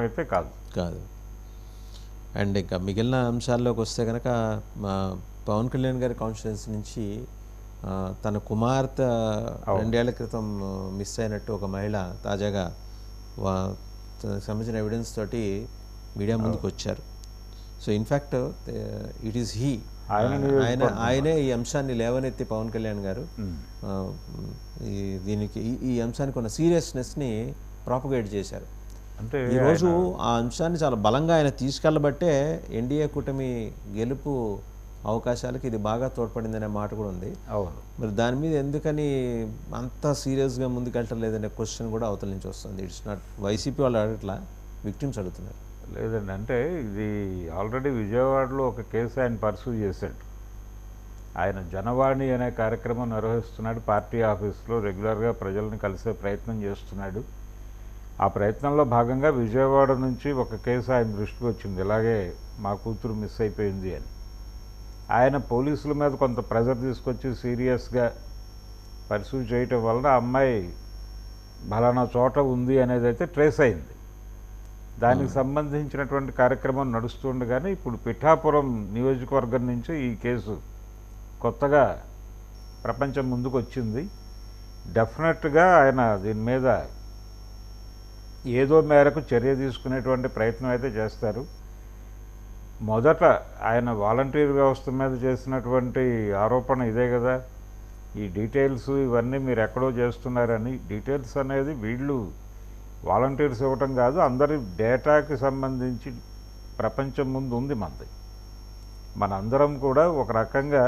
అయితే కాదు. కాదు. అండ్ ఇంకా మిగిలిన అంశాల్లోకి వస్తే కనుక మా పవన్ కళ్యాణ్ గారి కాన్స్టిట్యున్సీ నుంచి తన కుమార్తె 2 ఏళ్ల క్రితం మిస్ అయినట్టు ఒక మహిళ తాజాగా తనకు సంబంధించిన ఎవిడెన్స్ తోటి మీడియా ముందుకు వచ్చారు. సో ఇన్ఫ్యాక్ట్ ఇట్ ఈస్ ఆయనే ఈ అంశాన్ని లేవనెత్తి పవన్ కళ్యాణ్ గారు దీనికి ఈ అంశానికి ఉన్న సీరియస్నెస్ని ప్రాపగేట్ చేశారు. అంటే ఈరోజు ఆ అంశాన్ని చాలా బలంగా ఆయన తీసుకెళ్ళబట్టే ఎన్డీఏ కూటమి గెలుపు అవకాశాలకు ఇది బాగా తోడ్పడిందనే మాట కూడా ఉంది. అవును, మరి దాని మీద ఎందుకని అంత సీరియస్గా ముందుకెళ్ళలేదనే క్వశ్చన్ కూడా అవతల నుంచి వస్తుంది. ఇట్స్ నాట్ వైసీపీ వాళ్ళు అడగట్లా, విక్టిమ్స్ అడుగుతున్నారు. లేదండి, అంటే ఇది ఆల్రెడీ విజయవాడలో ఒక కేసు ఆయన పర్సూ చేశాడు. ఆయన జనవాణి అనే కార్యక్రమం నిర్వహిస్తున్నాడు, పార్టీ ఆఫీస్లో రెగ్యులర్గా ప్రజల్ని కలిసే ప్రయత్నం చేస్తున్నాడు. ఆ ప్రయత్నంలో భాగంగా విజయవాడ నుంచి ఒక కేసు ఆయన దృష్టికి వచ్చింది, ఇలాగే మా కూతురు మిస్ అయిపోయింది అని. ఆయన పోలీసుల మీద కొంత ప్రెజర్ తీసుకొచ్చి సీరియస్గా పర్సూ చేయటం వలన ఆ అమ్మాయి బలానా చోట ఉంది అనేది అయితే ట్రేస్ అయింది. దానికి సంబంధించినటువంటి కార్యక్రమం నడుస్తుండగానే ఇప్పుడు పిఠాపురం నియోజకవర్గం నుంచి ఈ కేసు కొత్తగా ప్రపంచం ముందుకు వచ్చింది. డెఫినెట్గా ఆయన దీని మీద ఏదో మేరకు చర్య తీసుకునేటువంటి ప్రయత్నం అయితే చేస్తారు. మొదట ఆయన వాలంటీర్ వ్యవస్థ మీద చేసినటువంటి ఆరోపణ ఇదే కదా, ఈ డీటెయిల్స్ ఇవన్నీ మీరు ఎక్కడో చేస్తున్నారని. డీటెయిల్స్ అనేది వీళ్ళు వాలంటీర్స్ ఇవ్వటం కాదు, అందరి డేటాకి సంబంధించి ప్రపంచం ముందు ఉంది మనది. మనందరం కూడా ఒక రకంగా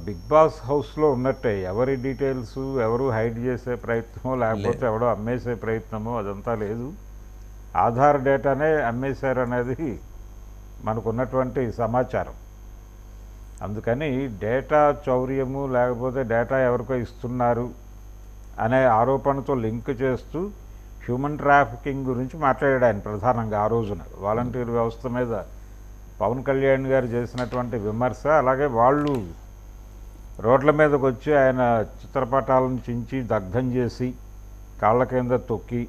బిగ్ బాస్ హౌస్లో ఉన్నట్టే, ఎవరి డీటెయిల్స్ ఎవరు హైడ్ చేసే ప్రయత్నమో లేకపోతే ఎవడో అమ్మేసే ప్రయత్నమో అదంతా లేదు. ఆధార్ డేటానే అమ్మేశారనేది మనకున్నటువంటి సమాచారం. అందుకని డేటా చౌర్యము లేకపోతే డేటా ఎవరికో ఇస్తున్నారు అనే ఆరోపణతో లింక్ చేస్తూ హ్యూమన్ ట్రాఫికింగ్ గురించి మాట్లాడాడు ఆయన ప్రధానంగా ఆ రోజున. వాలంటీర్ వ్యవస్థ మీద పవన్ కళ్యాణ్ గారు చేసినటువంటి విమర్శ, అలాగే వాళ్ళు రోడ్ల మీదకి వచ్చి ఆయన చిత్రపటాలను చించి దగ్ధం చేసి కాళ్ళ కింద తొక్కి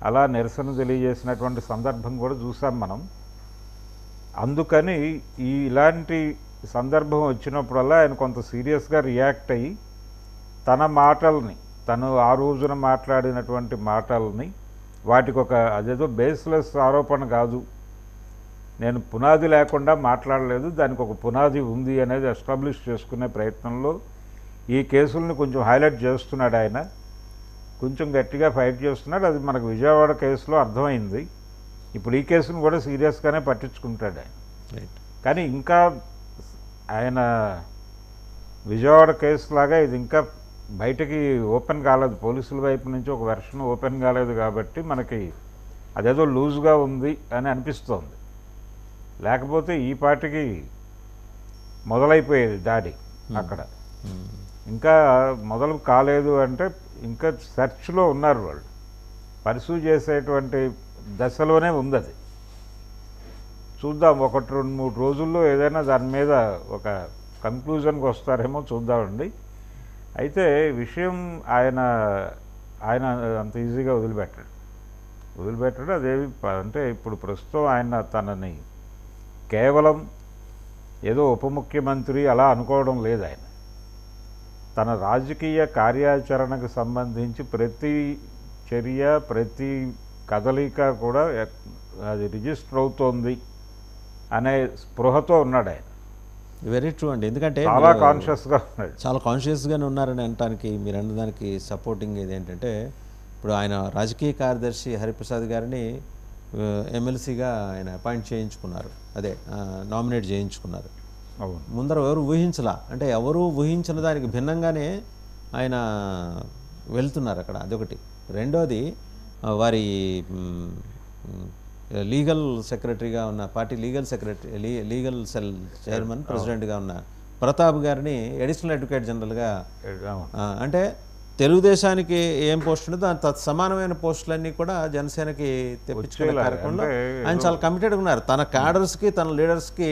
అలా నిరసన తెలియజేసినటువంటి సందర్భం కూడా చూసాం మనం. అందుకని ఇలాంటి సందర్భం వచ్చినప్పుడల్లా ఆయన కొంత సీరియస్గా రియాక్ట్ అయ్యి తన మాటల్ని, తను ఆ రోజున మాట్లాడినటువంటి మాటల్ని, వాటికి ఒక అదేదో బేస్లెస్ ఆరోపణ కాదు, నేను పునాది లేకుండా మాట్లాడలేదు, దానికి ఒక పునాది ఉంది అనేది ఎస్టాబ్లిష్ చేసుకునే ప్రయత్నంలో ఈ కేసుల్ని కొంచెం హైలైట్ చేస్తున్నాడు ఆయన. కొంచెం గట్టిగా ఫైట్ చేస్తున్నాడు. అది మనకు విజయవాడ కేసులో అర్థమైంది. ఇప్పుడు ఈ కేసును కూడా సీరియస్గానే పట్టించుకుంటాడు ఆయన. కానీ ఇంకా ఆయన విజయవాడ కేసు లాగా ఇది ఇంకా బయటకి ఓపెన్ కాలేదు, పోలీసుల వైపు నుంచి ఒక వెర్షన్ ఓపెన్ కాలేదు కాబట్టి మనకి అదేదో లూజ్గా ఉంది అని అనిపిస్తోంది. లేకపోతే ఈ పాటికి మొదలైపోయేది దాడి అక్కడ. ఇంకా మొదలు కాలేదు అంటే ఇంకా సెర్చ్లో ఉన్నారు వాళ్ళు, పర్సూ చేసేటువంటి దశలోనే ఉంది అది. చూద్దాం, 1-2-3 రోజుల్లో ఏదైనా దాని మీద ఒక కంక్లూజన్కి వస్తారేమో చూద్దామండి. అయితే విషయం ఆయన అంత ఈజీగా వదిలిపెట్టాడు. అదేవి అంటే ఇప్పుడు ప్రస్తుతం ఆయన తనని కేవలం ఏదో ఉప ముఖ్యమంత్రి అలా అనుకోవడం లేదు. ఆయన తన రాజకీయ కార్యాచరణకు సంబంధించి ప్రతి చర్య ప్రతి కదలిక కూడా అది రిజిస్టర్ అవుతోంది అనే స్పృహతో ఉన్నాడు ఆయన. వెరీ ట్రూ అండి. ఎందుకంటే చాలా కాన్షియస్గా ఉన్నాడు, చాలా కాన్షియస్గానే ఉన్నారని అనటానికి మీరు అన్నదానికి సపోర్టింగ్ ఏంటంటే, ఇప్పుడు ఆయన రాజకీయ కార్యదర్శి హరిప్రసాద్ గారిని ఎమ్మెల్సీగా ఆయన అపాయింట్ చేయించుకున్నారు, అదే నామినేట్ చేయించుకున్నారు. అవును, ముందర ఎవరు ఊహించలా, అంటే ఎవరు ఊహించిన దానికి భిన్నంగానే ఆయన వెళ్తున్నారు అక్కడ. అదొకటి. రెండోది వారి లీగల్ సెక్రటరీగా ఉన్న పార్టీ లీగల్ సెల్ చైర్మన్ ప్రెసిడెంట్గా ఉన్న ప్రతాప్ గారిని అడిషనల్ అడ్వకేట్ జనరల్గా, అంటే తెలుగుదేశానికి ఏం పోస్ట్ ఉందో దాని సమానమైన పోస్టులన్నీ కూడా జనసేనకి తెప్పించుకునే కార్యక్రమంలో ఆయన చాలా కమిటెడ్గా ఉన్నారు. తన క్యాడర్స్కి తన లీడర్స్కి